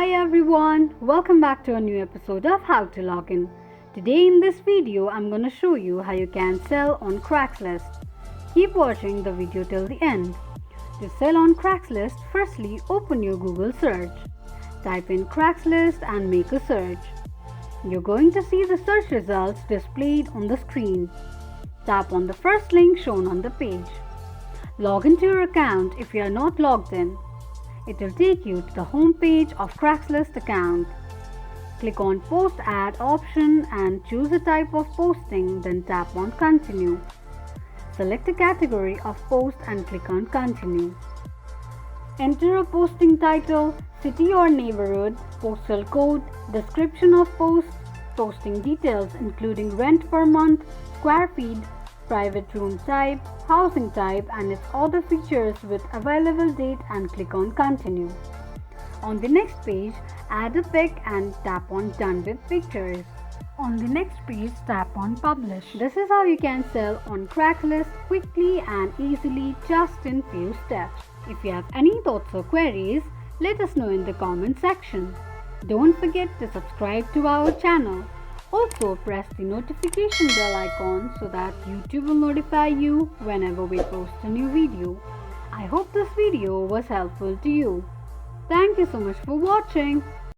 Hi everyone, welcome back to a new episode of How to Login. Today in this video, I'm going to show you how you can sell on Craigslist. Keep watching the video till the end. To sell on Craigslist, firstly open your Google search. Type in Craigslist and make a search. You're going to see the search results displayed on the screen. Tap on the first link shown on the page. Log into your account if you are not logged in. It will take you to the home page of Craigslist account. Click on Post Ad option and choose a type of posting, then tap on Continue. Select a category of post and click on Continue. Enter a posting title, city or neighborhood, postal code, description of post, posting details including rent per month, square feet, private room type, housing type and its other features with available date and click on Continue. On the next page, add a pic and tap on Done with Pictures. On the next page, tap on Publish. This is how you can sell on Craigslist quickly and easily just in few steps. If you have any thoughts or queries, let us know in the comment section. Don't forget to subscribe to our channel. Also press the notification bell icon so that YouTube will notify you whenever we post a new video. I hope this video was helpful to you. Thank you so much for watching.